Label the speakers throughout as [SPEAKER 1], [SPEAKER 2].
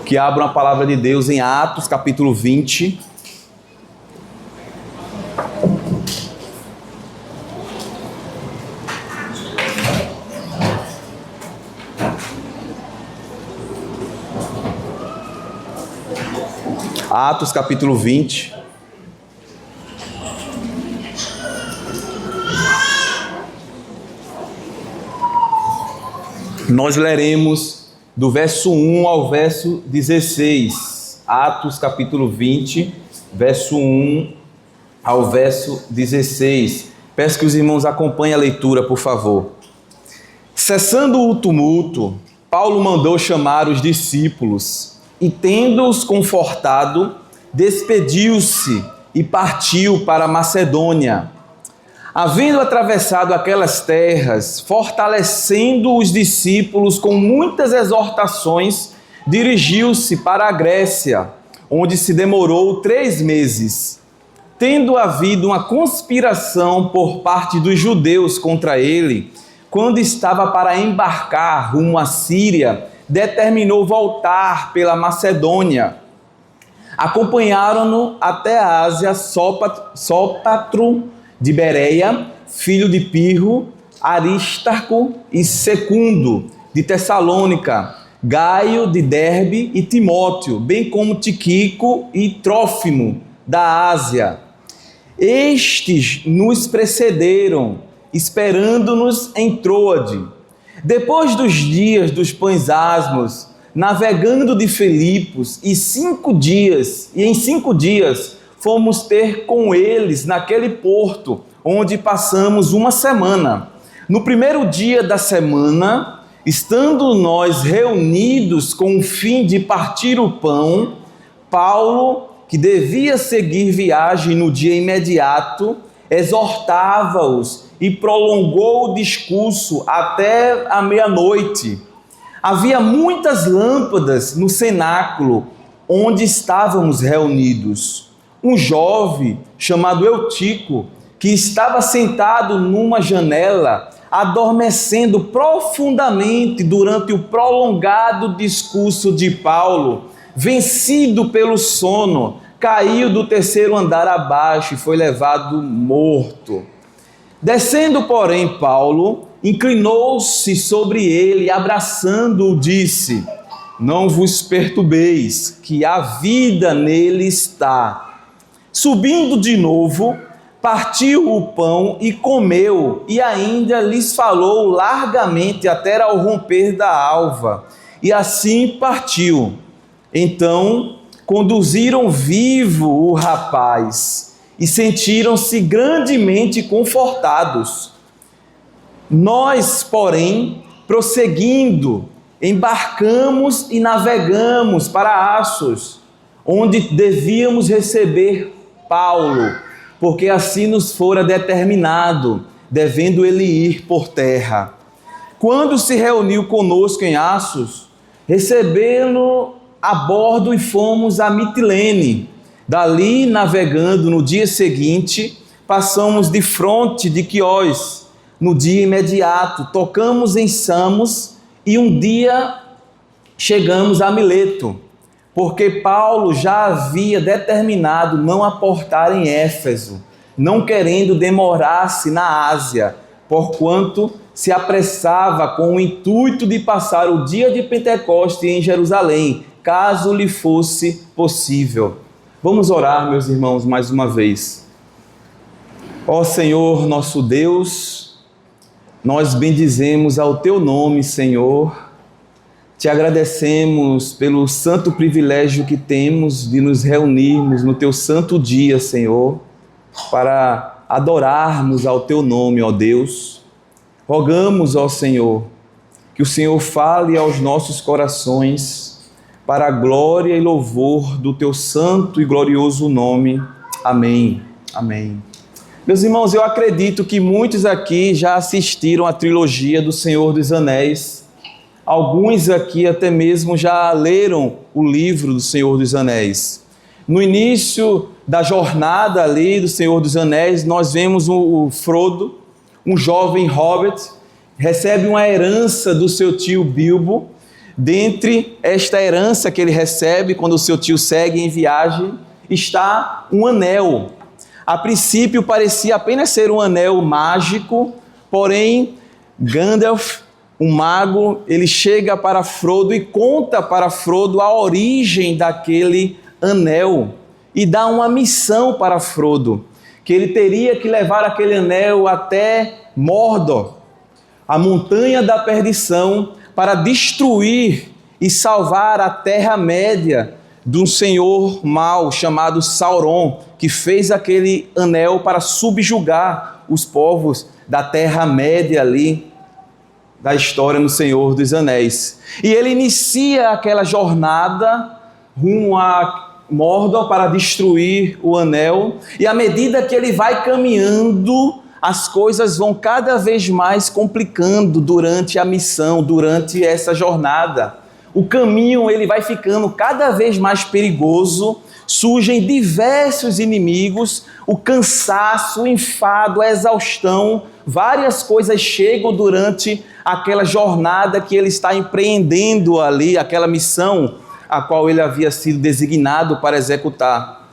[SPEAKER 1] que abram a palavra de Deus em Atos, capítulo 20. Atos, capítulo 20. Nós leremos do verso 1 ao verso 16. Atos, capítulo 20, verso 1 ao verso 16. Peço que os irmãos acompanhem a leitura, por favor. Cessando o tumulto, Paulo mandou chamar os discípulos e, tendo-os confortado, despediu-se e partiu para a Macedônia. Havendo atravessado aquelas terras, fortalecendo os discípulos com muitas exortações, dirigiu-se para a Grécia, onde se demorou 3 meses. Tendo havido uma conspiração por parte dos judeus contra ele, quando estava para embarcar rumo à Síria, determinou voltar pela Macedônia. Acompanharam-no até a Ásia Sópatro de Bereia, filho de Pirro, Aristarco e Secundo, de Tessalônica, Gaio de Derbe e Timóteo, bem como Tíquico e Trófimo, da Ásia. Estes nos precederam, esperando-nos em Troade. Depois dos dias dos pães asmos, navegando de Filipos, em 5 dias fomos ter com eles naquele porto, onde passamos uma semana. No primeiro dia da semana, estando nós reunidos com o fim de partir o pão, Paulo, que devia seguir viagem no dia imediato, exortava-os e prolongou o discurso até a meia-noite. Havia muitas lâmpadas no cenáculo onde estávamos reunidos. Um jovem chamado Eutico, que estava sentado numa janela, adormecendo profundamente durante o prolongado discurso de Paulo, vencido pelo sono, caiu do 3º andar abaixo e foi levado morto. Descendo, porém, Paulo inclinou-se sobre ele e, abraçando-o, disse: não vos perturbeis, que a vida nele está. Subindo de novo, partiu o pão e comeu, e ainda lhes falou largamente até ao romper da alva, e assim partiu. Então conduziram vivo o rapaz e sentiram-se grandemente confortados. Nós, porém, prosseguindo, embarcamos e navegamos para Assos, onde devíamos receber Paulo, porque assim nos fora determinado, devendo ele ir por terra. Quando se reuniu conosco em Assos, recebendo a bordo e fomos a Mitilene. Dali, navegando no dia seguinte, passamos de fronte de Quiós. No dia imediato, tocamos em Samos e um dia chegamos a Mileto, porque Paulo já havia determinado não aportar em Éfeso, não querendo demorar-se na Ásia, porquanto se apressava com o intuito de passar o dia de Pentecoste em Jerusalém, caso lhe fosse possível. Vamos orar, meus irmãos, mais uma vez. Ó Senhor, nosso Deus, nós bendizemos ao Teu nome, Senhor. Te agradecemos pelo santo privilégio que temos de nos reunirmos no Teu santo dia, Senhor, para adorarmos ao Teu nome, ó Deus. Rogamos, ó Senhor, que o Senhor fale aos nossos corações para a glória e louvor do Teu santo e glorioso nome. Amém. Amém. Meus irmãos, eu acredito que muitos aqui já assistiram à trilogia do Senhor dos Anéis. Alguns aqui até mesmo já leram o livro do Senhor dos Anéis. No início da jornada ali do Senhor dos Anéis, nós vemos o Frodo, um jovem hobbit, recebe uma herança do seu tio Bilbo, dentre esta herança que ele recebe quando o seu tio segue em viagem, está um anel. A princípio parecia apenas ser um anel mágico, porém Gandalf, um mago, ele chega para Frodo e conta para Frodo a origem daquele anel e dá uma missão para Frodo, que ele teria que levar aquele anel até Mordor, a montanha da perdição, para destruir e salvar a Terra-média de um senhor mau chamado Sauron, que fez aquele anel para subjugar os povos da Terra-média ali, da história no Senhor dos Anéis. E ele inicia aquela jornada rumo a Mordor para destruir o anel, e à medida que ele vai caminhando, as coisas vão cada vez mais complicando durante a missão, durante essa jornada. O caminho ele vai ficando cada vez mais perigoso, surgem diversos inimigos, o cansaço, o enfado, a exaustão, várias coisas chegam durante aquela jornada que ele está empreendendo ali, aquela missão a qual ele havia sido designado para executar.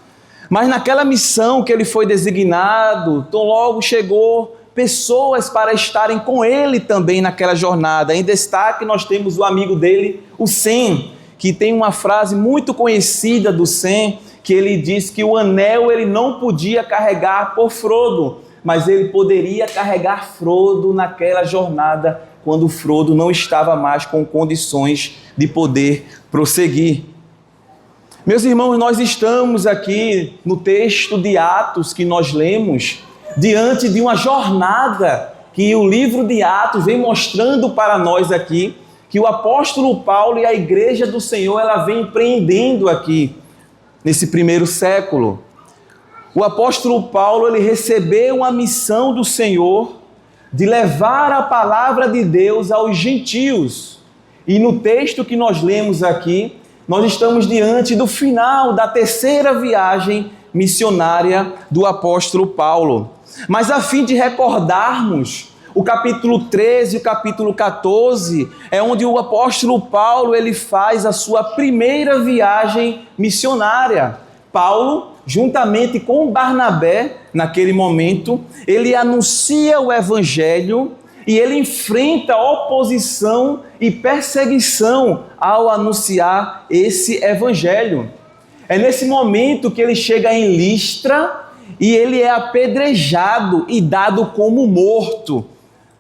[SPEAKER 1] Mas naquela missão que ele foi designado, tão logo chegou pessoas para estarem com ele também naquela jornada. Em destaque nós temos o amigo dele, o Sam, que tem uma frase muito conhecida do Sam, que ele diz que o anel ele não podia carregar por Frodo, mas ele poderia carregar Frodo naquela jornada, quando Frodo não estava mais com condições de poder prosseguir. Meus irmãos, nós estamos aqui no texto de Atos que nós lemos, diante de uma jornada que o livro de Atos vem mostrando para nós aqui, que o apóstolo Paulo e a igreja do Senhor, ela vem empreendendo aqui, nesse primeiro século. O apóstolo Paulo, ele recebeu uma missão do Senhor de levar a palavra de Deus aos gentios. E no texto que nós lemos aqui, nós estamos diante do final da terceira viagem missionária do apóstolo Paulo. Mas a fim de recordarmos, o capítulo 13 e o capítulo 14 é onde o apóstolo Paulo ele faz a sua primeira viagem missionária. Paulo, juntamente com Barnabé, naquele momento, ele anuncia o evangelho e ele enfrenta oposição e perseguição ao anunciar esse evangelho. É nesse momento que ele chega em Listra e ele é apedrejado e dado como morto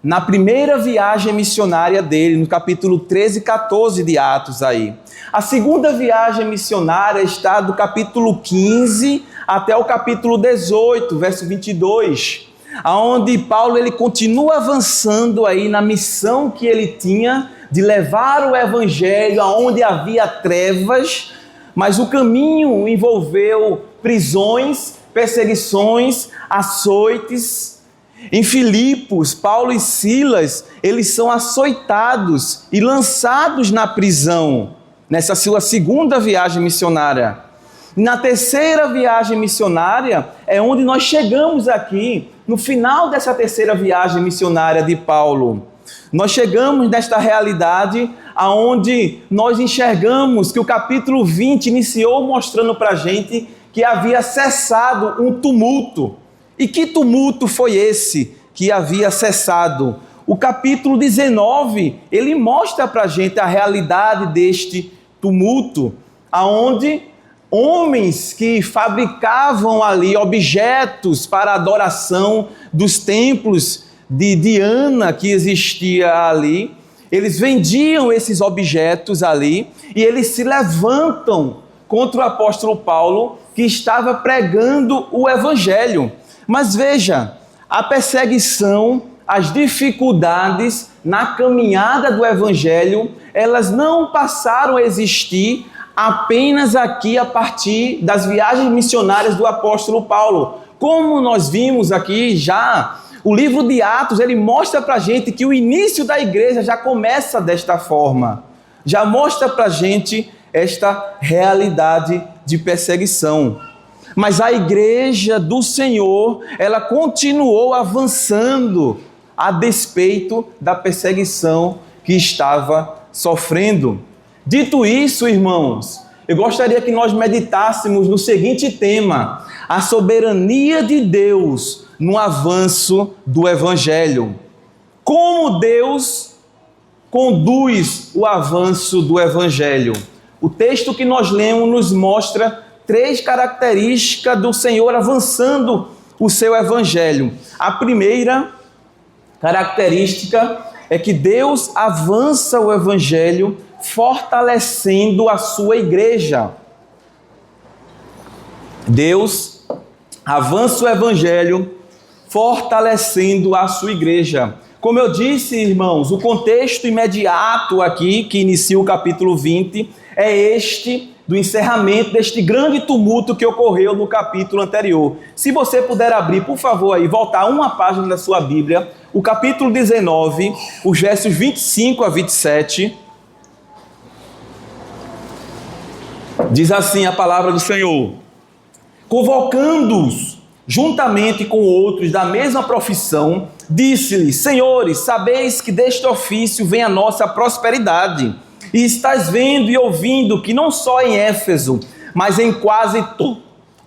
[SPEAKER 1] na primeira viagem missionária dele, no capítulo 13 e 14 de Atos aí. A segunda viagem missionária está do capítulo 15 até o capítulo 18, verso 22, onde Paulo ele continua avançando aí na missão que ele tinha de levar o evangelho aonde havia trevas, mas o caminho envolveu prisões, perseguições, açoites. Em Filipos, Paulo e Silas, eles são açoitados e lançados na prisão, nessa sua segunda viagem missionária. Na terceira viagem missionária, é onde nós chegamos aqui, no final dessa terceira viagem missionária de Paulo. Nós chegamos nesta realidade aonde nós enxergamos que o capítulo 20 iniciou mostrando para a gente que havia cessado um tumulto. E que tumulto foi esse que havia cessado? O capítulo 19, ele mostra para a gente a realidade deste tumulto, aonde homens que fabricavam ali objetos para a adoração dos templos de Diana que existia ali, eles vendiam esses objetos ali e eles se levantam contra o apóstolo Paulo que estava pregando o evangelho. Mas veja, a perseguição, as dificuldades na caminhada do evangelho, elas não passaram a existir apenas aqui a partir das viagens missionárias do apóstolo Paulo. Como nós vimos aqui já, o livro de Atos, ele mostra para a gente que o início da igreja já começa desta forma. Já mostra para a gente esta realidade de perseguição. Mas a igreja do Senhor, ela continuou avançando a despeito da perseguição que estava sofrendo. Dito isso, irmãos, eu gostaria que nós meditássemos no seguinte tema: a soberania de Deus no avanço do Evangelho. Como Deus conduz o avanço do Evangelho? O texto que nós lemos nos mostra 3 características do Senhor avançando o seu Evangelho. A primeira característica é que Deus avança o Evangelho fortalecendo a sua igreja. Deus avança o Evangelho fortalecendo a sua igreja. Como eu disse, irmãos, o contexto imediato aqui, que inicia o capítulo 20, é este do encerramento deste grande tumulto que ocorreu no capítulo anterior. Se você puder abrir, por favor, aí, voltar uma página da sua Bíblia, o capítulo 19, os versos 25 a 27, diz assim a palavra do Senhor: convocando-os juntamente com outros da mesma profissão, disse-lhes: Senhores, sabeis que deste ofício vem a nossa prosperidade, e estáis vendo e ouvindo que não só em Éfeso, mas em quase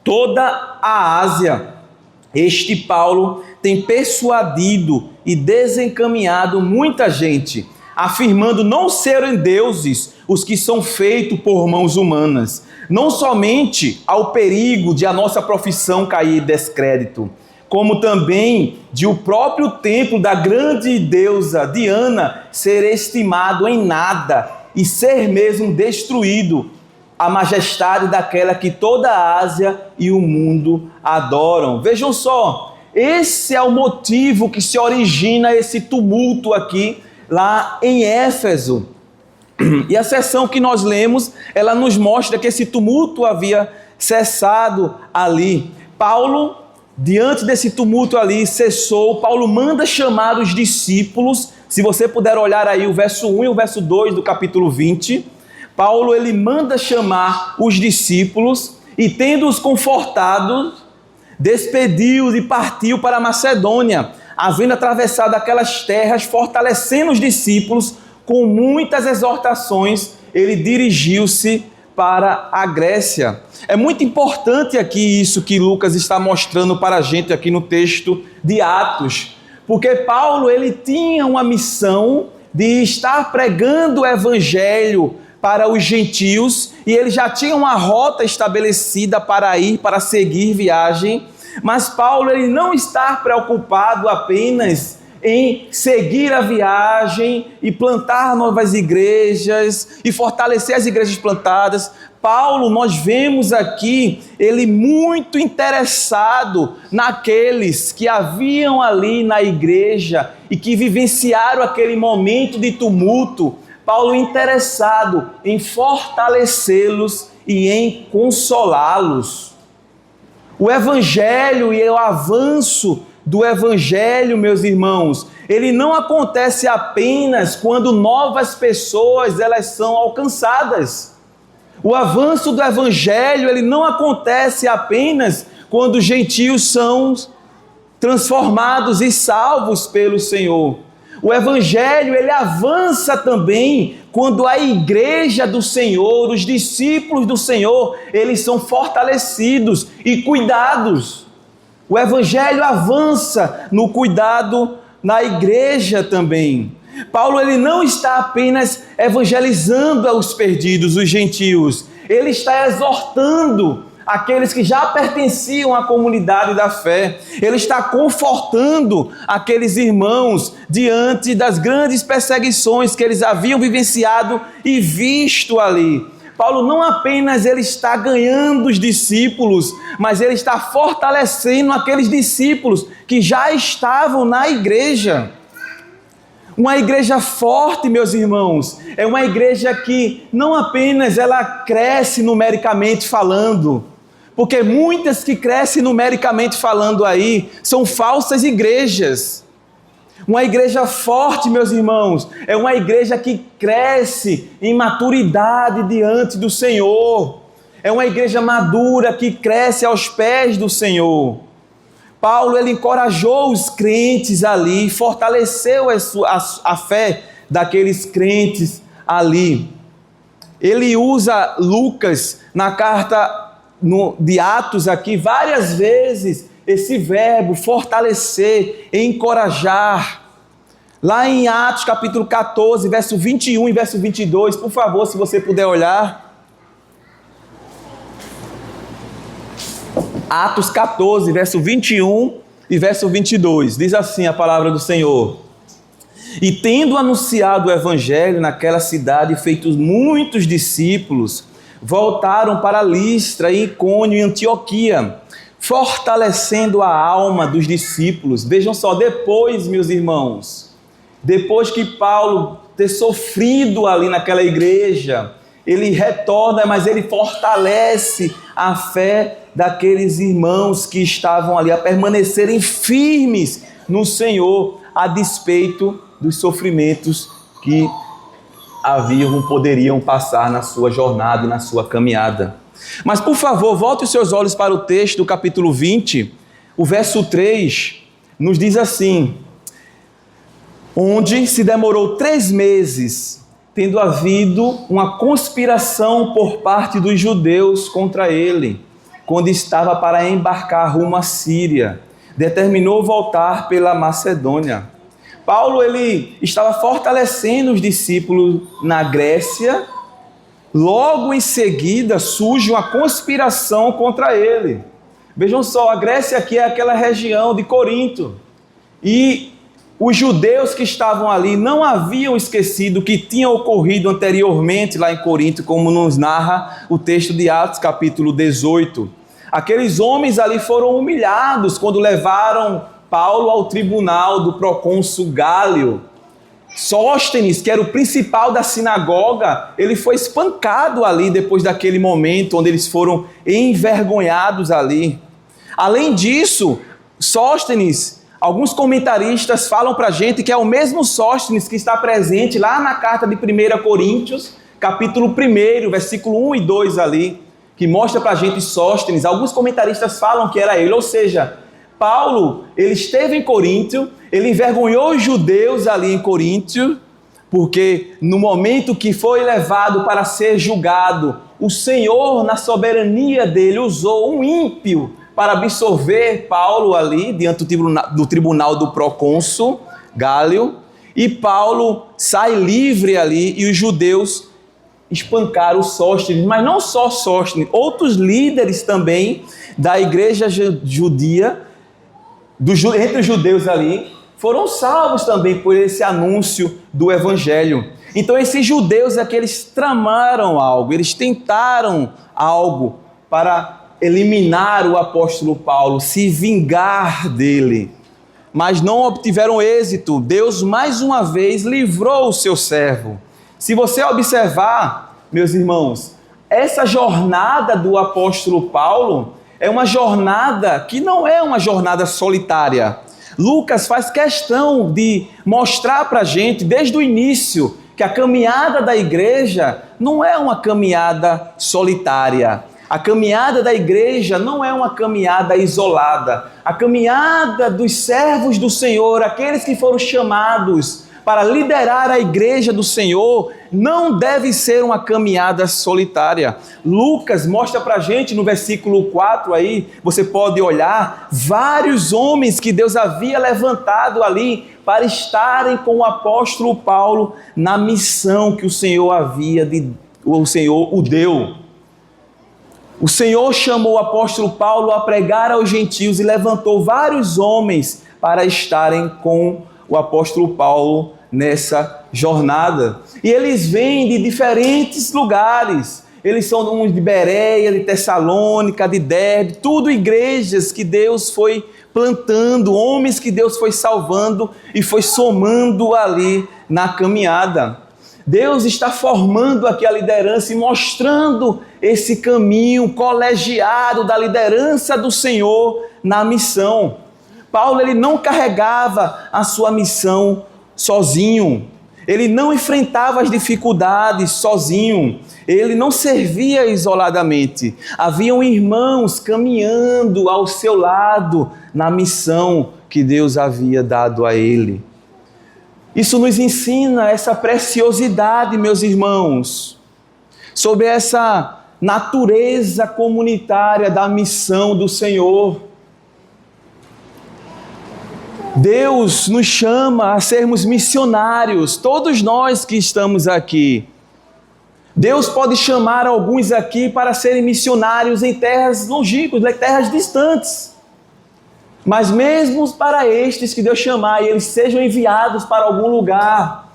[SPEAKER 1] toda a Ásia, este Paulo tem persuadido e desencaminhado muita gente, afirmando não serem deuses os que são feitos por mãos humanas, não somente ao perigo de a nossa profissão cair em descrédito, como também de o próprio templo da grande deusa Diana ser estimado em nada e ser mesmo destruído, a majestade daquela que toda a Ásia e o mundo adoram. Vejam só, esse é o motivo que se origina esse tumulto aqui, lá em Éfeso. E a seção que nós lemos, ela nos mostra que esse tumulto havia cessado ali. Paulo, diante desse tumulto ali, cessou. Paulo manda chamar os discípulos. Se você puder olhar aí o verso 1 e o verso 2 do capítulo 20, Paulo ele manda chamar os discípulos e, tendo-os confortado, despediu-os e partiu para a Macedônia, havendo atravessado aquelas terras, fortalecendo os discípulos, com muitas exortações, ele dirigiu-se para a Grécia. É muito importante aqui isso que Lucas está mostrando para a gente aqui no texto de Atos, porque Paulo ele tinha uma missão de estar pregando o evangelho para os gentios, e ele já tinha uma rota estabelecida para ir, para seguir viagem, mas Paulo ele não está preocupado apenas em seguir a viagem e plantar novas igrejas e fortalecer as igrejas plantadas. Paulo, nós vemos aqui, ele muito interessado naqueles que haviam ali na igreja e que vivenciaram aquele momento de tumulto. Paulo interessado em fortalecê-los e em consolá-los. O evangelho e o avanço do evangelho, meus irmãos, ele não acontece apenas quando novas pessoas elas são alcançadas. O avanço do evangelho, ele não acontece apenas quando os gentios são transformados e salvos pelo Senhor. O evangelho, ele avança também quando a igreja do Senhor, os discípulos do Senhor, eles são fortalecidos e cuidados. O evangelho avança no cuidado na igreja também. Paulo ele não está apenas evangelizando aos perdidos, os gentios. Ele está exortando aqueles que já pertenciam à comunidade da fé. Ele está confortando aqueles irmãos diante das grandes perseguições que eles haviam vivenciado e visto ali. Paulo não apenas ele está ganhando os discípulos, mas ele está fortalecendo aqueles discípulos que já estavam na igreja. Uma igreja forte, meus irmãos, é uma igreja que não apenas ela cresce numericamente falando, porque muitas que crescem numericamente falando aí são falsas igrejas. Uma igreja forte, meus irmãos, é uma igreja que cresce em maturidade diante do Senhor. É uma igreja madura que cresce aos pés do Senhor. Paulo, ele encorajou os crentes ali, fortaleceu a fé daqueles crentes ali. ele usa Lucas na carta de Atos aqui várias vezes esse verbo fortalecer, encorajar. Lá em Atos capítulo 14, verso 21 e verso 22, por favor, se você puder olhar. Atos 14, verso 21 e verso 22, diz assim a palavra do Senhor: E tendo anunciado o evangelho naquela cidade, feitos muitos discípulos, voltaram para Listra, Icônio e Antioquia, fortalecendo a alma dos discípulos. Vejam só, depois, meus irmãos, depois que Paulo ter sofrido ali naquela igreja, ele retorna, mas ele fortalece a fé daqueles irmãos que estavam ali, a permanecerem firmes no Senhor, a despeito dos sofrimentos que poderiam passar na sua jornada e na sua caminhada. Mas, por favor, volte os seus olhos para o texto do capítulo 20, o verso 3, nos diz assim: onde se demorou 3 meses, tendo havido uma conspiração por parte dos judeus contra ele, quando estava para embarcar rumo à Síria, determinou voltar pela Macedônia. Paulo, ele estava fortalecendo os discípulos na Grécia. Logo em seguida surge uma conspiração contra ele. Vejam só, a Grécia aqui é aquela região de Corinto. E os judeus que estavam ali não haviam esquecido o que tinha ocorrido anteriormente lá em Corinto, como nos narra o texto de Atos capítulo 18. Aqueles homens ali foram humilhados quando levaram Paulo ao tribunal do procônsul Gálio. Sóstenes, que era o principal da sinagoga, ele foi espancado ali depois daquele momento onde eles foram envergonhados ali. Além disso, Sóstenes, alguns comentaristas falam para a gente que é o mesmo Sóstenes que está presente lá na carta de 1 Coríntios, capítulo 1, versículo 1 e 2 ali, que mostra para a gente Sóstenes. Alguns comentaristas falam que era ele, ou seja, Paulo, ele esteve em Corinto, ele envergonhou os judeus ali em Corinto, porque no momento que foi levado para ser julgado, o Senhor, na soberania dele, usou um ímpio para absolver Paulo ali, diante do tribunal do procônsul Gálio, e Paulo sai livre ali, e os judeus espancaram Sóstenes, mas não só Sóstenes, outros líderes também da igreja judia, entre os judeus ali, foram salvos também por esse anúncio do evangelho. Então esses judeus é que eles tramaram algo, eles tentaram algo para eliminar o apóstolo Paulo, se vingar dele, mas não obtiveram êxito. Deus mais uma vez livrou o seu servo. Se você observar, meus irmãos, essa jornada do apóstolo Paulo é uma jornada que não é uma jornada solitária. Lucas faz questão de mostrar para a gente, desde o início, que a caminhada da igreja não é uma caminhada solitária. A caminhada da igreja não é uma caminhada isolada. A caminhada dos servos do Senhor, aqueles que foram chamados para liderar a igreja do Senhor, não deve ser uma caminhada solitária. Lucas mostra para a gente no versículo 4 aí, você pode olhar, vários homens que Deus havia levantado ali para estarem com o apóstolo Paulo na missão que o Senhor o deu. O Senhor chamou o apóstolo Paulo a pregar aos gentios e levantou vários homens para estarem com o apóstolo Paulo nessa jornada. E eles vêm de diferentes lugares. Eles são uns de Bereia, de Tessalônica, de Derbe, tudo igrejas que Deus foi plantando, homens que Deus foi salvando e foi somando ali na caminhada. Deus está formando aqui a liderança e mostrando esse caminho colegiado da liderança do Senhor na missão. Paulo, ele não carregava a sua missão sozinho. Ele não enfrentava as dificuldades sozinho. Ele não servia isoladamente. Haviam irmãos caminhando ao seu lado na missão que Deus havia dado a ele. Isso nos ensina essa preciosidade, meus irmãos. sobre essa natureza comunitária da missão do Senhor. Deus nos chama a sermos missionários, todos nós que estamos aqui. Deus pode chamar alguns aqui para serem missionários em terras longínquas, em terras distantes. Mas mesmo para estes que Deus chamar e eles sejam enviados para algum lugar,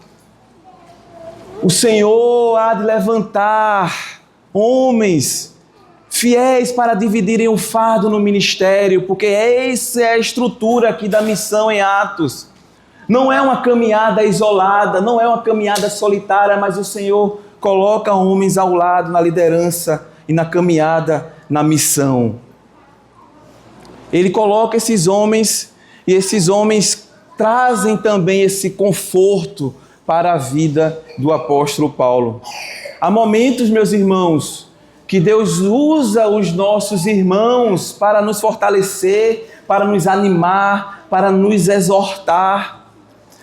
[SPEAKER 1] o Senhor há de levantar homens fiéis para dividirem o fardo no ministério, porque essa é a estrutura aqui da missão em Atos. Não é uma caminhada isolada, não é uma caminhada solitária, mas o Senhor coloca homens ao lado na liderança e na caminhada, na missão. Ele coloca esses homens e esses homens trazem também esse conforto para a vida do apóstolo Paulo. Há momentos, meus irmãos, que Deus usa os nossos irmãos para nos fortalecer, para nos animar, para nos exortar.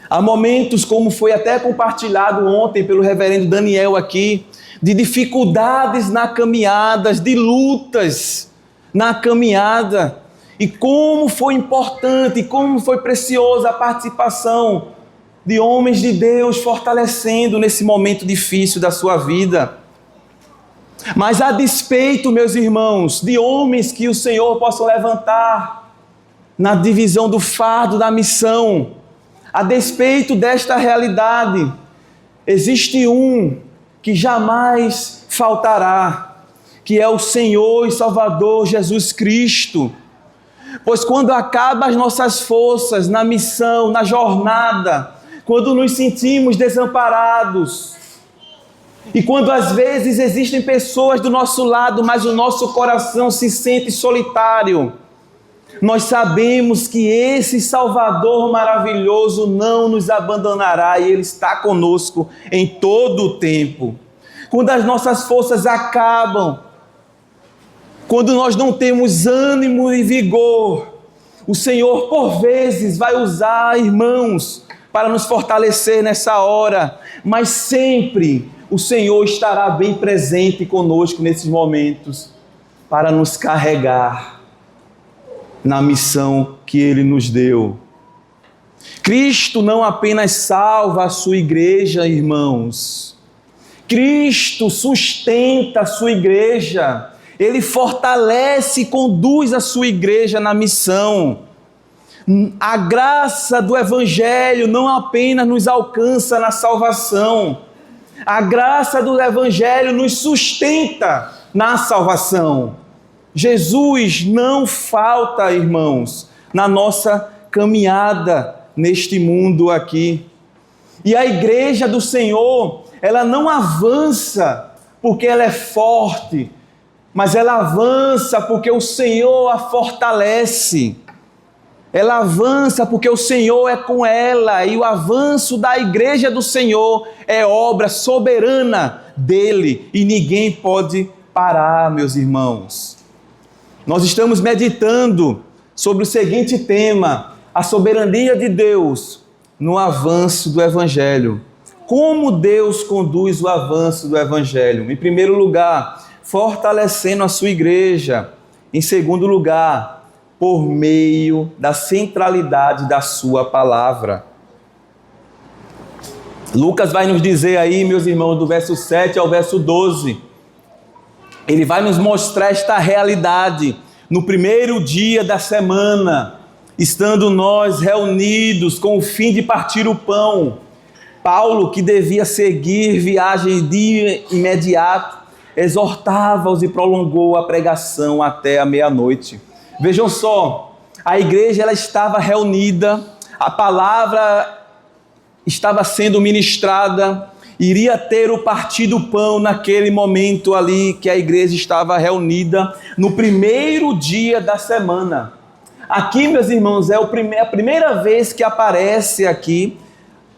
[SPEAKER 1] Há momentos, como foi até compartilhado ontem pelo reverendo Daniel aqui, de dificuldades na caminhada, de lutas na caminhada. E como foi importante, como foi preciosa a participação de homens de Deus fortalecendo nesse momento difícil da sua vida. Mas a despeito, meus irmãos, de homens que o Senhor possa levantar na divisão do fardo da missão, a despeito desta realidade, existe um que jamais faltará, que é o Senhor e Salvador Jesus Cristo. Pois quando acabam as nossas forças na missão, na jornada, quando nos sentimos desamparados, e quando às vezes existem pessoas do nosso lado, mas o nosso coração se sente solitário, nós sabemos que esse Salvador maravilhoso não nos abandonará e Ele está conosco em todo o tempo. Quando as nossas forças acabam, quando nós não temos ânimo e vigor, o Senhor por vezes vai usar irmãos para nos fortalecer nessa hora, mas sempre o Senhor estará bem presente conosco nesses momentos para nos carregar na missão que Ele nos deu. Cristo não apenas salva a sua igreja, irmãos. Cristo sustenta a sua igreja. Ele fortalece e conduz a sua igreja na missão. A graça do Evangelho não apenas nos alcança na salvação. A graça do Evangelho nos sustenta na salvação. Jesus não falta, irmãos, na nossa caminhada neste mundo aqui. E a igreja do Senhor, ela não avança porque ela é forte, mas ela avança porque o Senhor a fortalece. Ela avança porque o Senhor é com ela, e o avanço da igreja do Senhor é obra soberana dele, e ninguém pode parar, meus irmãos. Nós estamos meditando sobre o seguinte tema: a soberania de Deus no avanço do Evangelho. Como Deus conduz o avanço do Evangelho? Em primeiro lugar, fortalecendo a sua igreja. Em segundo lugar, por meio da centralidade da sua palavra. Lucas vai nos dizer aí, meus irmãos, do verso 7 ao verso 12, ele vai nos mostrar esta realidade no primeiro dia da semana, estando nós reunidos com o fim de partir o pão. Paulo, que devia seguir viagem de imediato, exortava-os e prolongou a pregação até a meia-noite. Vejam só, a igreja ela estava reunida, a palavra estava sendo ministrada, iria ter o partir do pão naquele momento ali que a igreja estava reunida, no primeiro dia da semana. Aqui, meus irmãos, é a primeira vez que aparece aqui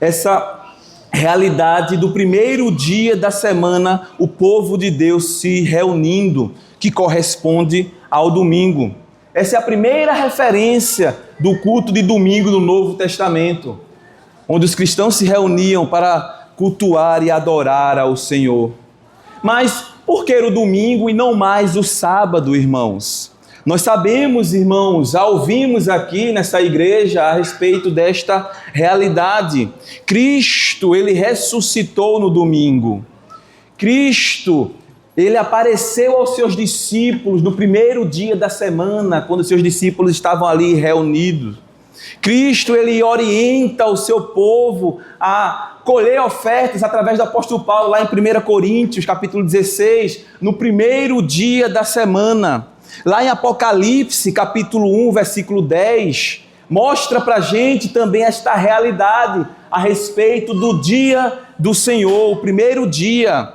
[SPEAKER 1] essa realidade do primeiro dia da semana, o povo de Deus se reunindo, que corresponde ao domingo. Essa é a primeira referência do culto de domingo no Novo Testamento, onde os cristãos se reuniam para cultuar e adorar ao Senhor. Mas por que o domingo e não mais o sábado, irmãos? Nós sabemos, irmãos, já ouvimos aqui nessa igreja a respeito desta realidade. Cristo, ele ressuscitou no domingo. Cristo, ele apareceu aos seus discípulos no primeiro dia da semana, quando os seus discípulos estavam ali reunidos. Cristo, ele orienta o seu povo a colher ofertas através do apóstolo Paulo, lá em 1 Coríntios, capítulo 16, no primeiro dia da semana. Lá em Apocalipse, capítulo 1, versículo 10, mostra para a gente também esta realidade a respeito do dia do Senhor, o primeiro dia.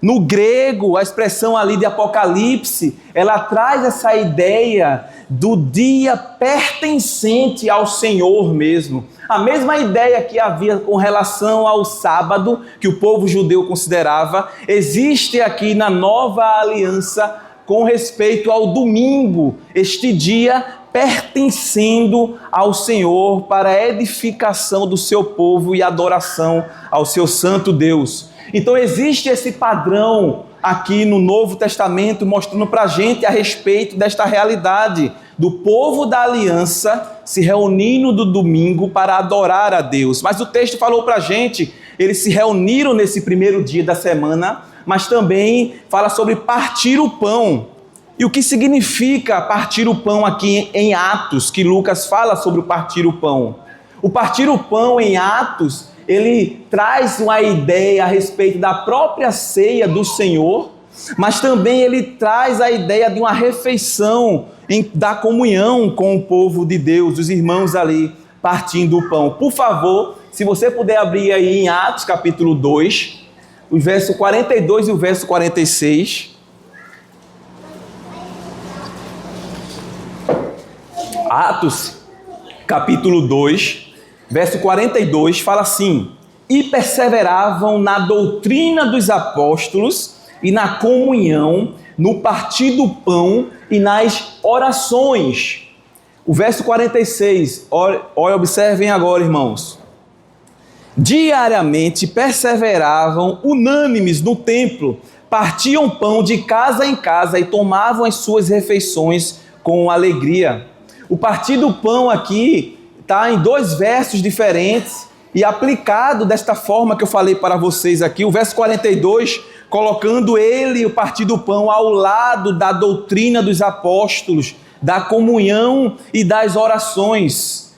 [SPEAKER 1] No grego, a expressão ali de Apocalipse, ela traz essa ideia do dia pertencente ao Senhor mesmo. A mesma ideia que havia com relação ao sábado, que o povo judeu considerava, existe aqui na nova aliança com respeito ao domingo, este dia pertencendo ao Senhor para a edificação do seu povo e adoração ao seu santo Deus. Então existe esse padrão aqui no Novo Testamento mostrando para a gente a respeito desta realidade do povo da aliança se reunindo no domingo para adorar a Deus. Mas o texto falou para a gente, eles se reuniram nesse primeiro dia da semana, mas também fala sobre partir o pão. E o que significa partir o pão aqui em Atos, que Lucas fala sobre o partir o pão? O partir o pão em Atos, ele traz uma ideia a respeito da própria ceia do Senhor, mas também ele traz a ideia de uma refeição, da comunhão com o povo de Deus, os irmãos ali partindo o pão. Por favor, se você puder abrir aí em Atos capítulo 2, o verso 42 e o verso 46. Atos, capítulo 2, verso 42, fala assim: e perseveravam na doutrina dos apóstolos e na comunhão, no partir do pão e nas orações. O verso 46, observem agora, irmãos. Diariamente perseveravam unânimes no templo, partiam pão de casa em casa e tomavam as suas refeições com alegria. O partir do pão aqui está em dois versos diferentes e aplicado desta forma que eu falei para vocês aqui. O verso 42, colocando ele, o partir do pão, ao lado da doutrina dos apóstolos, da comunhão e das orações,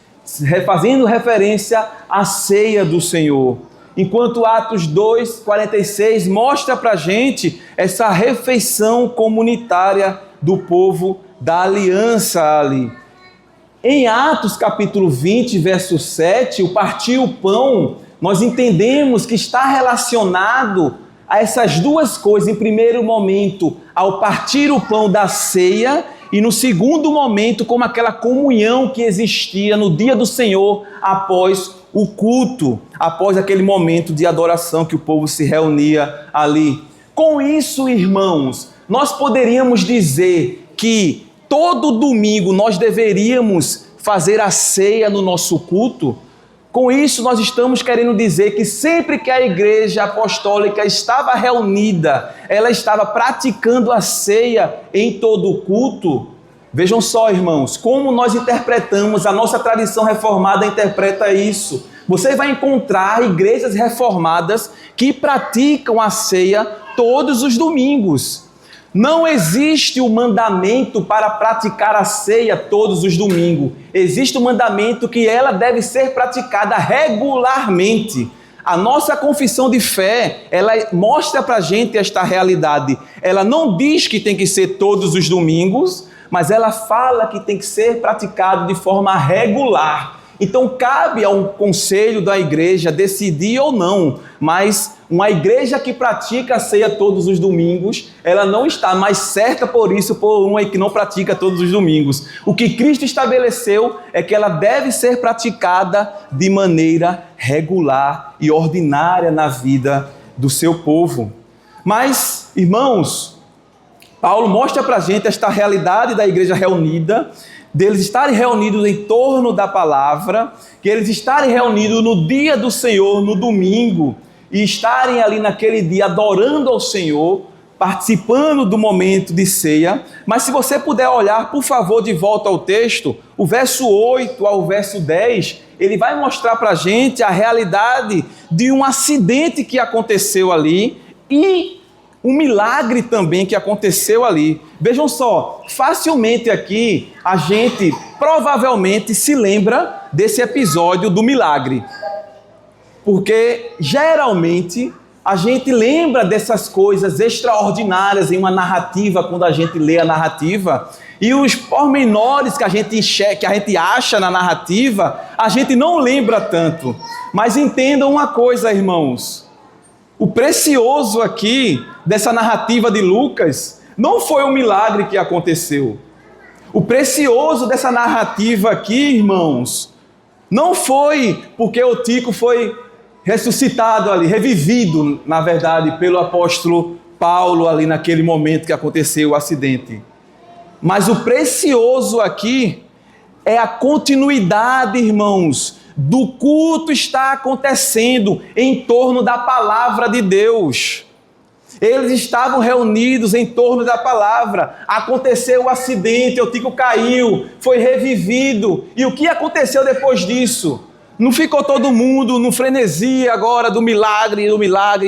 [SPEAKER 1] fazendo referência à ceia do Senhor. Enquanto Atos 2, 46 mostra para a gente essa refeição comunitária do povo da aliança ali. Em Atos capítulo 20, verso 7, o partir o pão, nós entendemos que está relacionado a essas duas coisas. Em primeiro momento, ao partir o pão da ceia, e no segundo momento, como aquela comunhão que existia no dia do Senhor após o culto, após aquele momento de adoração que o povo se reunia ali. Com isso, irmãos, nós poderíamos dizer que todo domingo nós deveríamos fazer a ceia no nosso culto. Com isso, nós estamos querendo dizer que sempre que a igreja apostólica estava reunida, ela estava praticando a ceia em todo o culto. Vejam só, irmãos, como nós interpretamos, a nossa tradição reformada interpreta isso. Você vai encontrar igrejas reformadas que praticam a ceia todos os domingos. Não existe o mandamento para praticar a ceia todos os domingos. Existe o mandamento que ela deve ser praticada regularmente. A nossa confissão de fé, ela mostra para a gente esta realidade. Ela não diz que tem que ser todos os domingos, mas ela fala que tem que ser praticado de forma regular. Então cabe ao conselho da igreja decidir ou não, mas uma igreja que pratica a ceia todos os domingos, ela não está mais certa por isso, por uma que não pratica todos os domingos. O que Cristo estabeleceu é que ela deve ser praticada de maneira regular e ordinária na vida do seu povo. Mas, irmãos, Paulo mostra para a gente esta realidade da igreja reunida, deles estarem reunidos em torno da palavra, que eles estarem reunidos no dia do Senhor, no domingo. e estarem ali naquele dia adorando ao Senhor, participando do momento de ceia. Mas se você puder olhar, por favor, de volta ao texto, o verso 8 ao verso 10, ele vai mostrar para a gente a realidade de um acidente que aconteceu ali e um milagre também que aconteceu ali. Vejam só, facilmente aqui a gente provavelmente se lembra desse episódio do milagre. Porque geralmente a gente lembra dessas coisas extraordinárias em uma narrativa, quando a gente lê a narrativa, e os pormenores que a gente acha na narrativa, a gente não lembra tanto. Mas entendam uma coisa, irmãos, o precioso aqui dessa narrativa de Lucas não foi o milagre que aconteceu. O precioso dessa narrativa aqui, irmãos, não foi porque o Tico foi ressuscitado ali, revivido, na verdade, pelo apóstolo Paulo ali naquele momento que aconteceu o acidente. Mas o precioso aqui é a continuidade, irmãos, do culto está acontecendo em torno da palavra de Deus. Eles estavam reunidos em torno da palavra. Aconteceu o acidente, o Tico caiu, foi revivido. E o que aconteceu depois disso? Não ficou todo mundo no frenesi agora do milagre,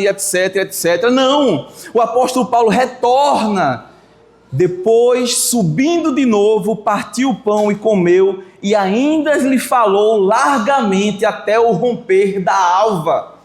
[SPEAKER 1] etc, etc. Não, o apóstolo Paulo retorna. Depois, subindo de novo, partiu o pão e comeu, e ainda lhe falou largamente até o romper da alva.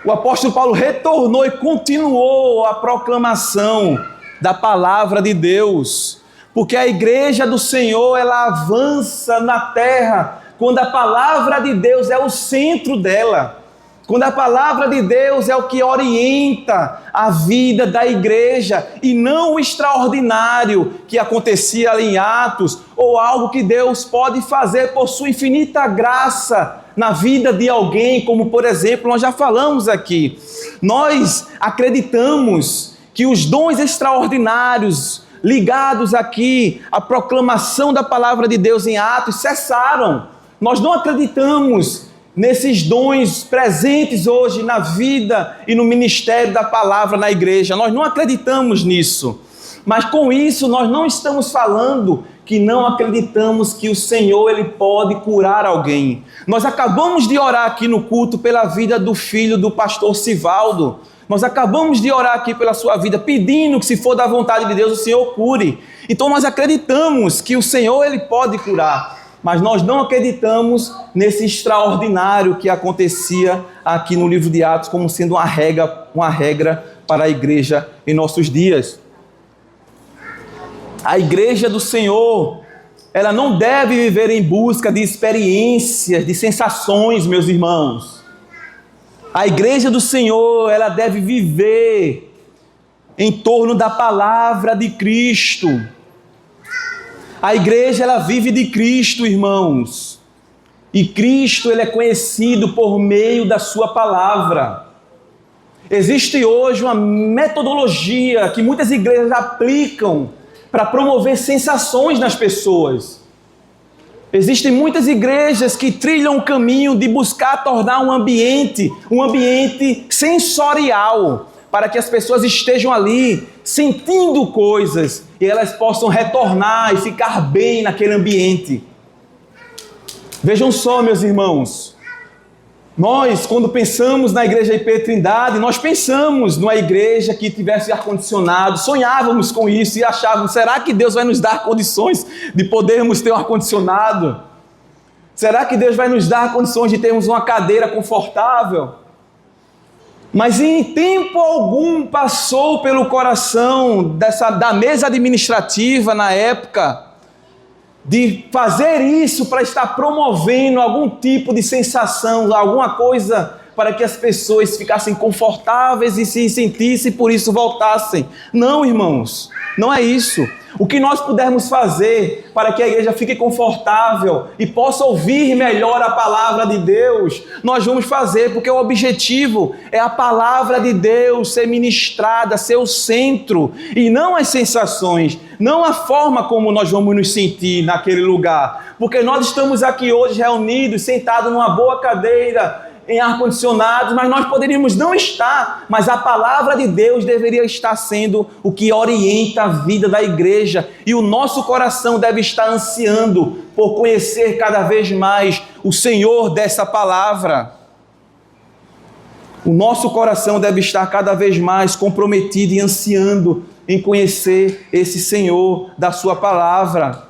[SPEAKER 1] O apóstolo Paulo retornou e continuou a proclamação da palavra de Deus, porque a igreja do Senhor, ela avança na terra quando a palavra de Deus é o centro dela. Quando a palavra de Deus é o que orienta a vida da igreja e não o extraordinário que acontecia ali em Atos, ou algo que Deus pode fazer por sua infinita graça na vida de alguém, como por exemplo, nós já falamos aqui. Nós acreditamos que os dons extraordinários ligados aqui à proclamação da palavra de Deus em Atos cessaram. Nós não acreditamos nesses dons presentes hoje na vida e no ministério da palavra na igreja. Nós não acreditamos nisso. Mas com isso nós não estamos falando que não acreditamos que o Senhor ele pode curar alguém. Nós acabamos de orar aqui no culto pela vida do filho do pastor Sivaldo. Nós acabamos de orar aqui pela sua vida, pedindo que, se for da vontade de Deus, o Senhor cure. Então nós acreditamos que o Senhor ele pode curar. Mas nós não acreditamos nesse extraordinário que acontecia aqui no livro de Atos como sendo uma regra para a igreja em nossos dias. A igreja do Senhor, ela não deve viver em busca de experiências, de sensações, meus irmãos. A igreja do Senhor, ela deve viver em torno da palavra de Cristo. A igreja, ela vive de Cristo, irmãos. E Cristo, ele é conhecido por meio da sua palavra. Existe hoje uma metodologia que muitas igrejas aplicam para promover sensações nas pessoas. Existem muitas igrejas que trilham o caminho de buscar tornar um ambiente sensorial, para que as pessoas estejam ali sentindo coisas e elas possam retornar e ficar bem naquele ambiente. Vejam só, meus irmãos, nós, quando pensamos na igreja IP Trindade, nós pensamos numa igreja que tivesse ar-condicionado, sonhávamos com isso e achávamos, será que Deus vai nos dar condições de podermos ter um ar-condicionado? Será que Deus vai nos dar condições de termos uma cadeira confortável? Mas em tempo algum passou pelo coração da mesa administrativa na época de fazer isso para estar promovendo algum tipo de sensação, alguma coisa para que as pessoas ficassem confortáveis e se sentissem, por isso voltassem. Não, irmãos, não é isso. O que nós pudermos fazer para que a igreja fique confortável e possa ouvir melhor a palavra de Deus, nós vamos fazer, porque o objetivo é a palavra de Deus ser ministrada, ser o centro, e não as sensações, não a forma como nós vamos nos sentir naquele lugar. Porque nós estamos aqui hoje reunidos, sentados numa boa cadeira, em ar-condicionado, mas nós poderíamos não estar, mas a palavra de Deus deveria estar sendo o que orienta a vida da igreja, e o nosso coração deve estar ansiando por conhecer cada vez mais o Senhor dessa palavra. O nosso coração deve estar cada vez mais comprometido e ansiando em conhecer esse Senhor da sua palavra.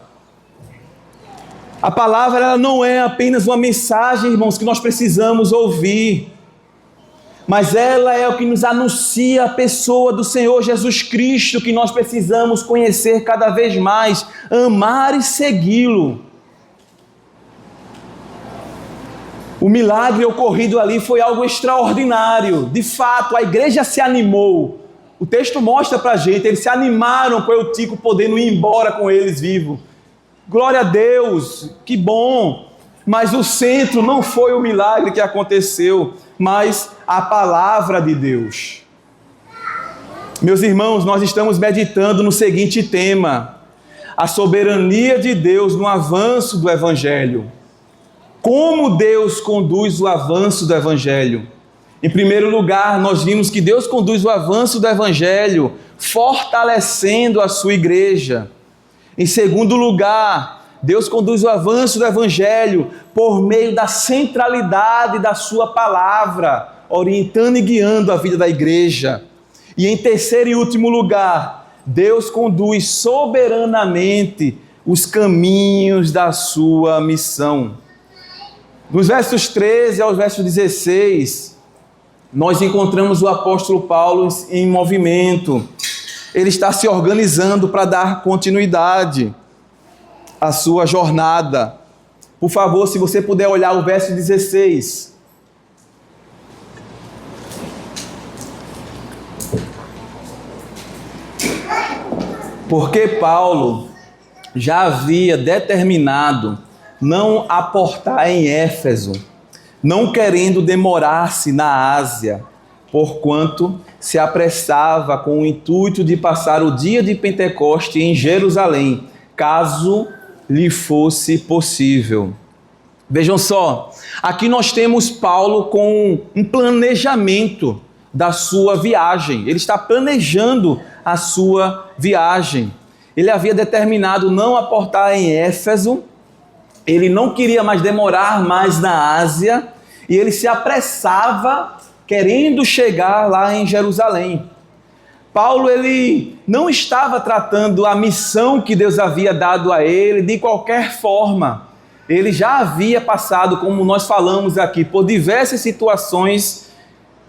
[SPEAKER 1] A palavra ela não é apenas uma mensagem, irmãos, que nós precisamos ouvir, mas ela é o que nos anuncia a pessoa do Senhor Jesus Cristo, que nós precisamos conhecer cada vez mais, amar e segui-lo. O milagre ocorrido ali foi algo extraordinário. De fato, a igreja se animou. O texto mostra para a gente, eles se animaram com o Eutico podendo ir embora com eles vivo. Glória a Deus, que bom! Mas o centro não foi o milagre que aconteceu, mas a palavra de Deus. Meus irmãos, nós estamos meditando no seguinte tema: a soberania de Deus no avanço do Evangelho. Como Deus conduz o avanço do Evangelho? Em primeiro lugar, nós vimos que Deus conduz o avanço do Evangelho fortalecendo a sua igreja. Em segundo lugar, Deus conduz o avanço do Evangelho por meio da centralidade da sua palavra, orientando e guiando a vida da igreja. E em terceiro e último lugar, Deus conduz soberanamente os caminhos da sua missão. Dos versos 13 aos versos 16, nós encontramos o apóstolo Paulo em movimento. Ele está se organizando para dar continuidade à sua jornada. Por favor, se você puder olhar o verso 16. Porque Paulo já havia determinado não aportar em Éfeso, não querendo demorar-se na Ásia, porquanto se apressava com o intuito de passar o dia de Pentecoste em Jerusalém, caso lhe fosse possível. Vejam só, aqui nós temos Paulo com um planejamento da sua viagem. Ele está planejando a sua viagem. Ele havia determinado não aportar em Éfeso, ele não queria mais demorar mais na Ásia, e ele se apressava querendo chegar lá em Jerusalém. Paulo, ele não estava tratando a missão que Deus havia dado a ele de qualquer forma. Ele já havia passado, como nós falamos aqui, por diversas situações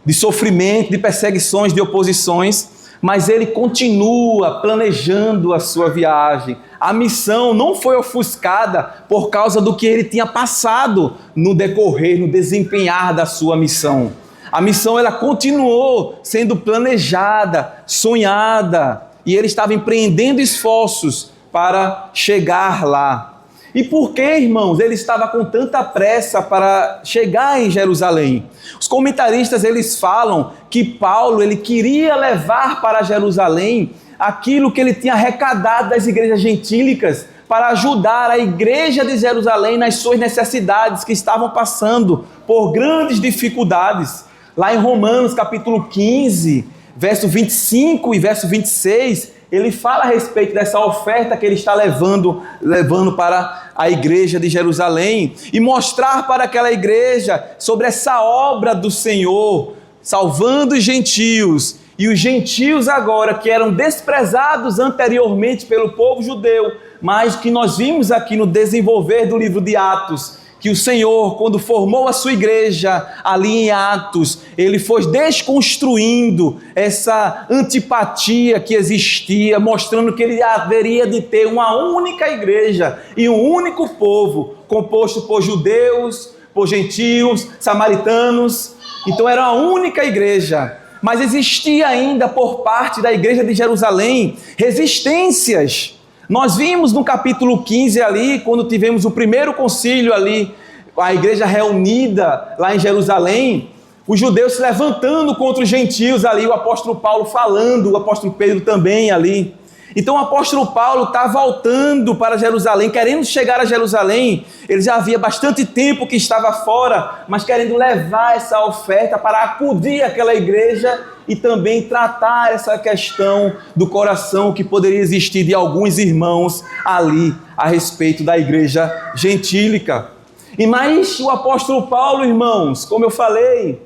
[SPEAKER 1] de sofrimento, de perseguições, de oposições, mas ele continua planejando a sua viagem. A missão não foi ofuscada por causa do que ele tinha passado no decorrer, no desempenhar da sua missão. A missão ela continuou sendo planejada, sonhada, e ele estava empreendendo esforços para chegar lá. E por que, irmãos, ele estava com tanta pressa para chegar em Jerusalém? Os comentaristas eles falam que Paulo ele queria levar para Jerusalém aquilo que ele tinha arrecadado das igrejas gentílicas para ajudar a igreja de Jerusalém nas suas necessidades que estavam passando por grandes dificuldades. Lá em Romanos capítulo 15, verso 25 e verso 26, ele fala a respeito dessa oferta que ele está levando para a igreja de Jerusalém e mostrar para aquela igreja sobre essa obra do Senhor, salvando os gentios. E os gentios agora que eram desprezados anteriormente pelo povo judeu, mas que nós vimos aqui no desenvolver do livro de Atos, que o Senhor, quando formou a sua igreja ali em Atos, ele foi desconstruindo essa antipatia que existia, mostrando que ele haveria de ter uma única igreja e um único povo, composto por judeus, por gentios, samaritanos. Então era uma única igreja, mas existia ainda por parte da igreja de Jerusalém resistências. Nós vimos no capítulo 15 ali, quando tivemos o primeiro concílio ali, a igreja reunida lá em Jerusalém, os judeus se levantando contra os gentios ali, o apóstolo Paulo falando, o apóstolo Pedro também ali. Então o apóstolo Paulo está voltando para Jerusalém, querendo chegar a Jerusalém. Ele já havia bastante tempo que estava fora, mas querendo levar essa oferta para acudir àquela igreja e também tratar essa questão do coração que poderia existir de alguns irmãos ali a respeito da igreja gentílica. E mais o apóstolo Paulo, irmãos, como eu falei,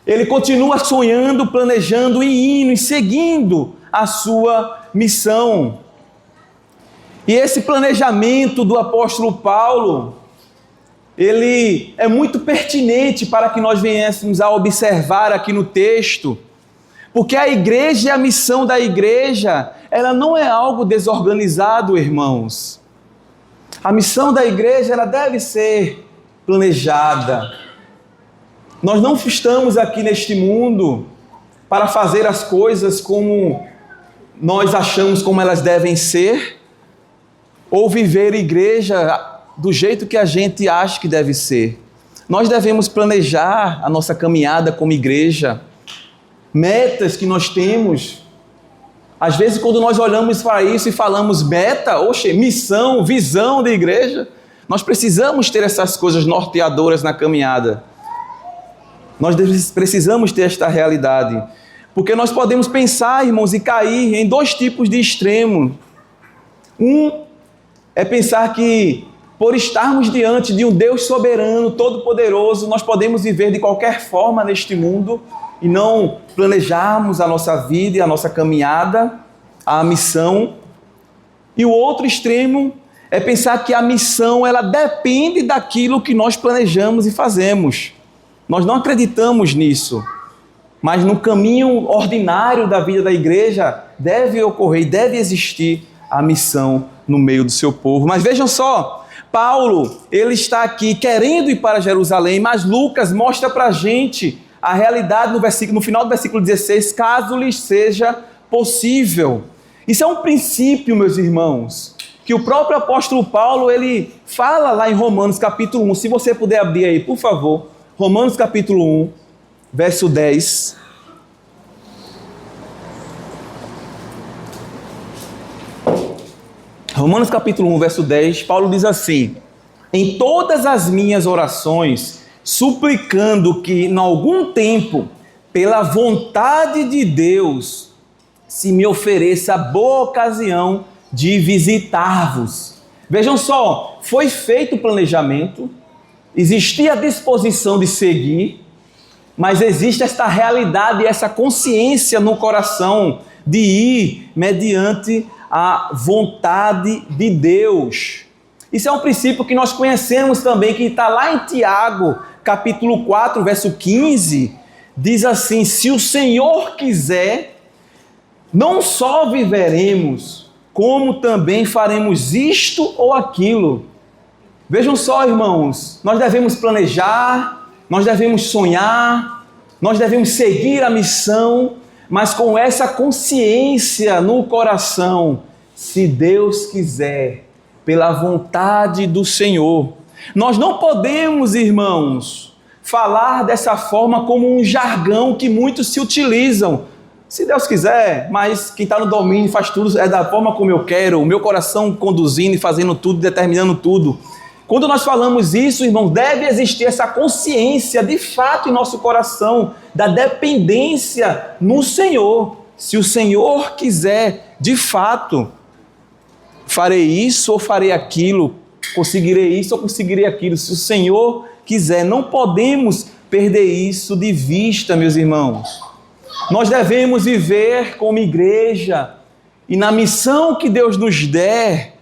[SPEAKER 1] ele continua sonhando, planejando e indo e seguindo a sua missão. E esse planejamento do apóstolo Paulo, ele é muito pertinente para que nós venhamos a observar aqui no texto, porque a igreja e a missão da igreja, ela não é algo desorganizado, irmãos. A missão da igreja, ela deve ser planejada. Nós não estamos aqui neste mundo para fazer as coisas como nós achamos como elas devem ser, ou viver igreja do jeito que a gente acha que deve ser. Nós devemos planejar a nossa caminhada como igreja, metas que nós temos. Às vezes, quando nós olhamos para isso e falamos meta, missão, visão da igreja, nós precisamos ter essas coisas norteadoras na caminhada. Nós precisamos ter esta realidade. Porque nós podemos pensar, irmãos, e cair em dois tipos de extremo. Um é pensar que, por estarmos diante de um Deus soberano, todo-poderoso, nós podemos viver de qualquer forma neste mundo e não planejarmos a nossa vida e a nossa caminhada, a missão. E o outro extremo é pensar que a missão, ela depende daquilo que nós planejamos e fazemos. Nós não acreditamos nisso. Mas no caminho ordinário da vida da igreja deve ocorrer, deve existir a missão no meio do seu povo. Mas vejam só, Paulo, ele está aqui querendo ir para Jerusalém, mas Lucas mostra para a gente a realidade no final do versículo 16, caso lhes seja possível. Isso é um princípio, meus irmãos, que o próprio apóstolo Paulo, ele fala lá em Romanos capítulo 1. Se você puder abrir aí, por favor, Romanos capítulo 1. Verso 10. Romanos capítulo 1, verso 10, Paulo diz assim: em todas as minhas orações, suplicando que, em algum tempo, pela vontade de Deus, se me ofereça a boa ocasião de visitar-vos. Vejam só, foi feito o planejamento, existia a disposição de seguir, mas existe esta realidade, essa consciência no coração de ir mediante a vontade de Deus. Isso é um princípio que nós conhecemos também, que está lá em Tiago, capítulo 4, verso 15, diz assim: se o Senhor quiser, não só viveremos, como também faremos isto ou aquilo. Vejam só, irmãos, nós devemos planejar, nós devemos sonhar, nós devemos seguir a missão, mas com essa consciência no coração, se Deus quiser, pela vontade do Senhor. Nós não podemos, irmãos, falar dessa forma como um jargão que muitos se utilizam. Se Deus quiser, mas quem está no domínio faz tudo, é da forma como eu quero, o meu coração conduzindo e fazendo tudo, determinando tudo. Quando nós falamos isso, irmãos, deve existir essa consciência de fato em nosso coração, da dependência no Senhor. Se o Senhor quiser, de fato, farei isso ou farei aquilo, conseguirei isso ou conseguirei aquilo. Se o Senhor quiser, não podemos perder isso de vista, meus irmãos. Nós devemos viver como igreja e na missão que Deus nos der,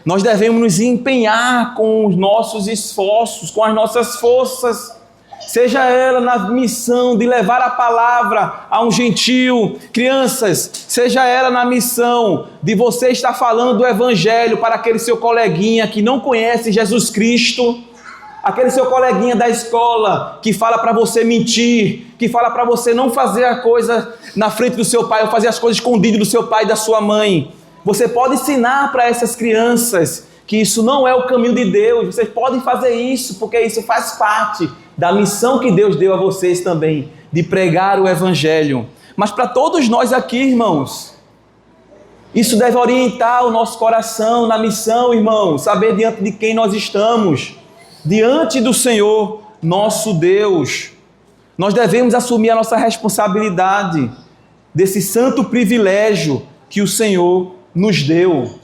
[SPEAKER 1] nós devemos nos empenhar com os nossos esforços, com as nossas forças, seja ela na missão de levar a palavra a um gentio, crianças, seja ela na missão de você estar falando do evangelho para aquele seu coleguinha que não conhece Jesus Cristo, aquele seu coleguinha da escola que fala para você mentir, que fala para você não fazer a coisa na frente do seu pai, ou fazer as coisas escondidas do seu pai e da sua mãe. Você pode ensinar para essas crianças que isso não é o caminho de Deus. Vocês podem fazer isso, porque isso faz parte da missão que Deus deu a vocês também, de pregar o evangelho. Mas para todos nós aqui, irmãos, Isso deve orientar o nosso coração na missão, irmão. Saber diante de quem nós estamos. Diante do Senhor, nosso Deus. Nós devemos assumir a nossa responsabilidade desse santo privilégio que o Senhor nos deu.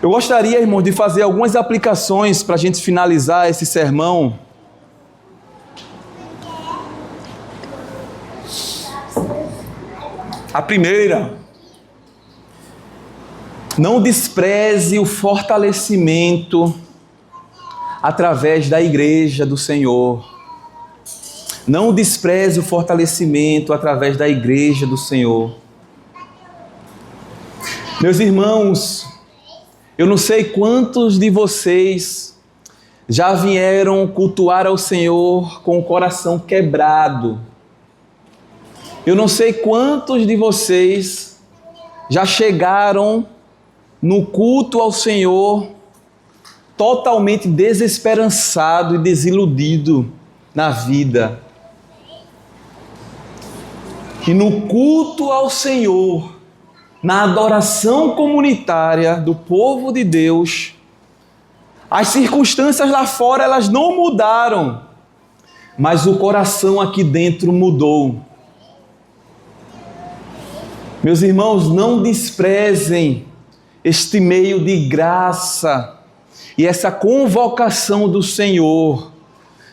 [SPEAKER 1] Eu gostaria, irmão, de fazer algumas aplicações para a gente finalizar esse sermão. A primeira, não despreze o fortalecimento através da igreja do Senhor. Não despreze o fortalecimento através da igreja do Senhor. Meus irmãos, eu não sei quantos de vocês já vieram cultuar ao Senhor com o coração quebrado. Eu não sei quantos de vocês já chegaram no culto ao Senhor totalmente desesperançado e desiludido na vida. E no culto ao Senhor, na adoração comunitária do povo de Deus, as circunstâncias lá fora elas não mudaram, mas o coração aqui dentro mudou. Meus irmãos, não desprezem este meio de graça e essa convocação do Senhor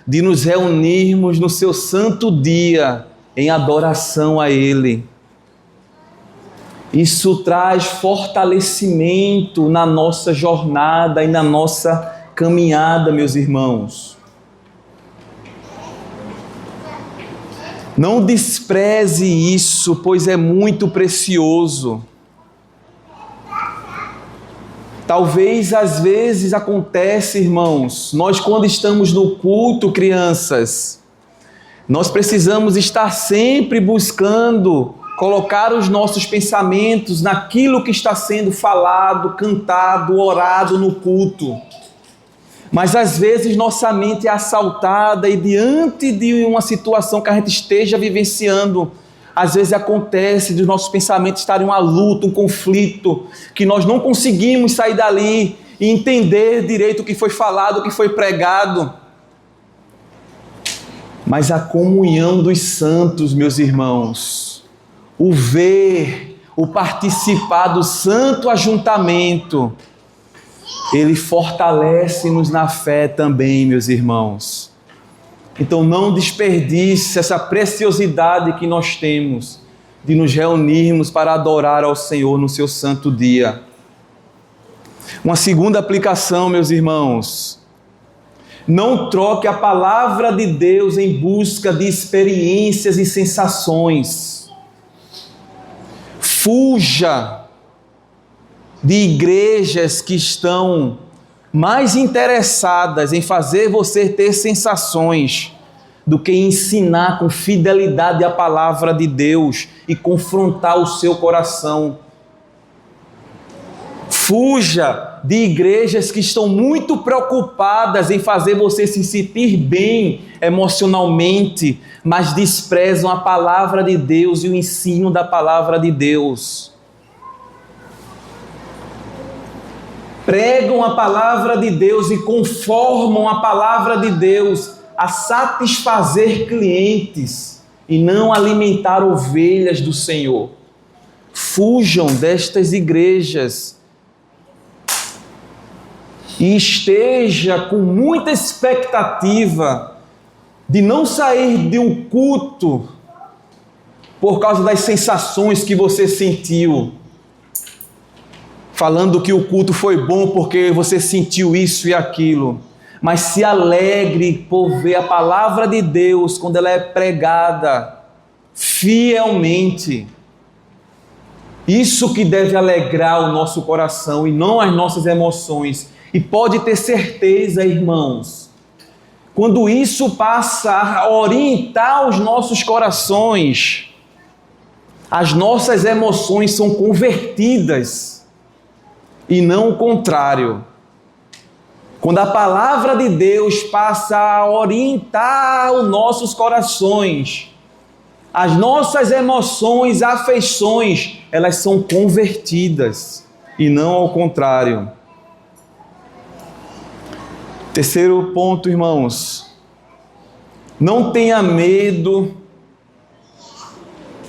[SPEAKER 1] de nos reunirmos no seu santo dia em adoração a Ele. Isso traz fortalecimento na nossa jornada e na nossa caminhada, meus irmãos. Não despreze isso, pois é muito precioso. Talvez às vezes acontece, irmãos, nós quando estamos no culto, crianças, nós precisamos estar sempre buscando colocar os nossos pensamentos naquilo que está sendo falado, cantado, orado no culto. Mas às vezes nossa mente é assaltada e diante de uma situação que a gente esteja vivenciando, às vezes acontece de nossos pensamentos estarem uma luta, um conflito, que nós não conseguimos sair dali e entender direito o que foi falado, o que foi pregado. Mas a comunhão dos santos, meus irmãos, o ver, o participar do santo ajuntamento, ele fortalece-nos na fé também, meus irmãos. Então não desperdice essa preciosidade que nós temos de nos reunirmos para adorar ao Senhor no seu santo dia. Uma segunda aplicação, meus irmãos, não troque a palavra de Deus em busca de experiências e sensações. Fuja de igrejas que estão mais interessadas em fazer você ter sensações do que ensinar com fidelidade a palavra de Deus e confrontar o seu coração. Fuja de igrejas que estão muito preocupadas em fazer você se sentir bem emocionalmente, mas desprezam a palavra de Deus e o ensino da palavra de Deus. Pregam a palavra de Deus e conformam a palavra de Deus a satisfazer clientes e não alimentar ovelhas do Senhor. Fujam destas igrejas e esteja com muita expectativa de não sair de um culto por causa das sensações que você sentiu, falando que o culto foi bom porque você sentiu isso e aquilo, mas se alegre por ver a palavra de Deus quando ela é pregada fielmente. Isso que deve alegrar o nosso coração e não as nossas emoções. E pode ter certeza, irmãos, quando isso passa a orientar os nossos corações, as nossas emoções são convertidas e não o contrário. Quando a palavra de Deus passa a orientar os nossos corações, As nossas emoções, afeições, elas são convertidas e não ao contrário. Terceiro ponto, irmãos. Não tenha medo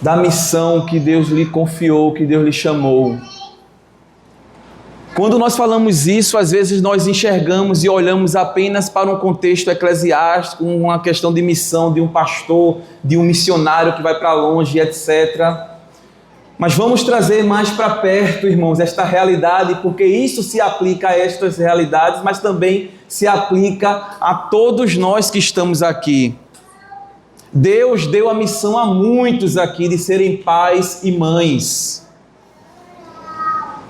[SPEAKER 1] da missão que Deus lhe confiou, que Deus lhe chamou. Quando nós falamos isso, às vezes nós enxergamos e olhamos apenas para um contexto eclesiástico, uma questão de missão de um pastor, de um missionário que vai para longe, etc. Mas vamos trazer mais para perto, irmãos, esta realidade, porque isso se aplica a estas realidades, mas também se aplica a todos nós que estamos aqui. Deus deu a missão a muitos aqui de serem pais e mães.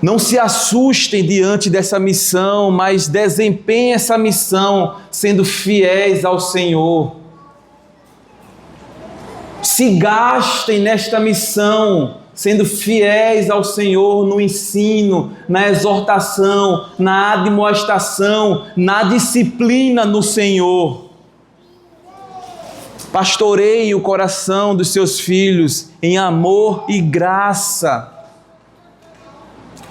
[SPEAKER 1] Não se assustem diante dessa missão, mas desempenhem essa missão sendo fiéis ao Senhor. Se gastem nesta missão, sendo fiéis ao Senhor no ensino, na exortação, na admoestação, na disciplina no Senhor. Pastoreie o coração dos seus filhos em amor e graça.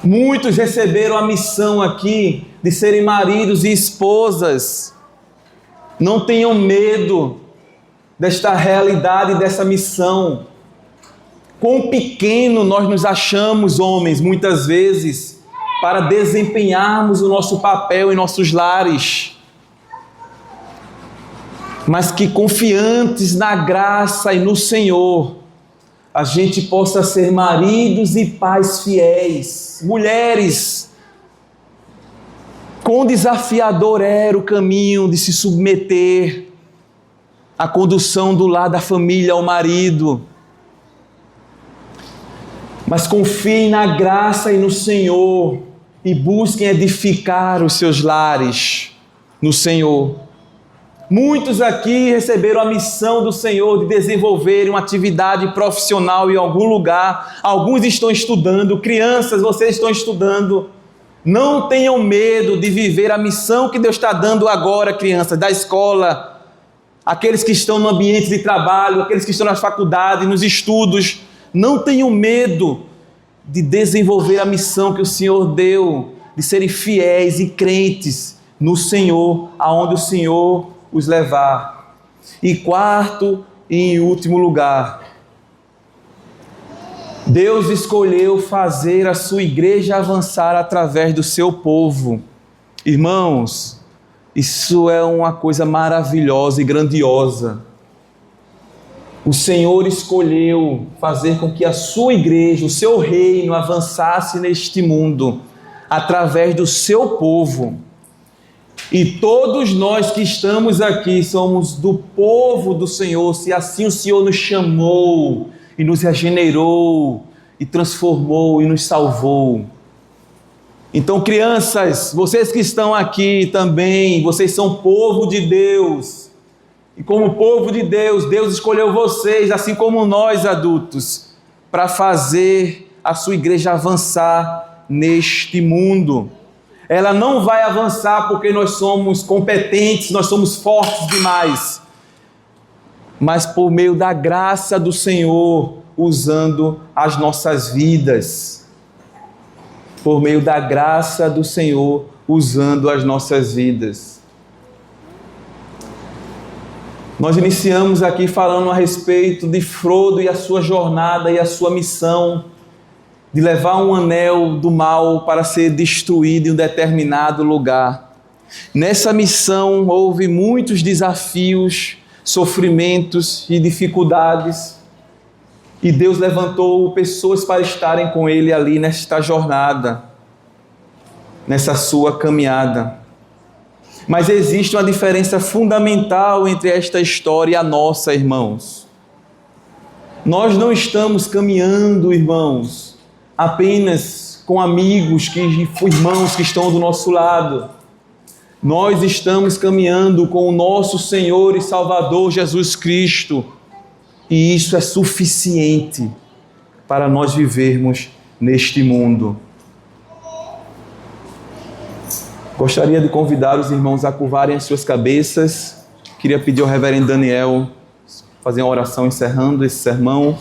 [SPEAKER 1] Muitos receberam a missão aqui de serem maridos e esposas. Não tenham medo desta realidade, dessa missão. Quão pequeno nós nos achamos, homens, muitas vezes, para desempenharmos o nosso papel em nossos lares. Mas que confiantes na graça e no Senhor, a gente possa ser maridos e pais fiéis, mulheres. Quão desafiador era o caminho de se submeter à condução do lar da família ao marido. Mas confiem na graça e no Senhor e busquem edificar os seus lares no Senhor. Muitos aqui receberam a missão do Senhor de desenvolverem uma atividade profissional em algum lugar. Alguns estão estudando, crianças, vocês estão estudando. Não tenham medo de viver a missão que Deus está dando agora, crianças, da escola. Aqueles que estão no ambiente de trabalho, aqueles que estão nas faculdades, nos estudos. Não tenham medo de desenvolver a missão que o Senhor deu, de serem fiéis e crentes no Senhor, aonde o Senhor os levar. E quarto e em último lugar, Deus escolheu fazer a sua igreja avançar através do seu povo. Irmãos, isso é uma coisa maravilhosa e grandiosa. O Senhor escolheu fazer com que a sua igreja, o seu reino, avançasse neste mundo através do seu povo. E todos nós que estamos aqui somos do povo do Senhor, se assim o Senhor nos chamou e nos regenerou e transformou e nos salvou. Então, crianças, vocês que estão aqui também, vocês são povo de Deus. E como povo de Deus, Deus escolheu vocês, assim como nós adultos, para fazer a sua igreja avançar neste mundo. Ela não vai avançar porque nós somos competentes, nós somos fortes demais, mas por meio da graça do Senhor, usando as nossas vidas. Por meio da graça do Senhor, usando as nossas vidas. Nós iniciamos aqui falando a respeito de Frodo e a sua jornada e a sua missão de levar um anel do mal para ser destruído em um determinado lugar. Nessa missão houve muitos desafios, sofrimentos e dificuldades, e Deus levantou pessoas para estarem com ele ali nesta jornada, nessa sua caminhada. Mas existe uma diferença fundamental entre esta história e a nossa, irmãos. Nós não estamos caminhando, irmãos, apenas com amigos, irmãos que estão do nosso lado. Nós estamos caminhando com o nosso Senhor e Salvador Jesus Cristo. E isso é suficiente para nós vivermos neste mundo. Gostaria de convidar os irmãos a curvarem as suas cabeças. Queria pedir ao reverendo Daniel fazer uma oração encerrando esse sermão.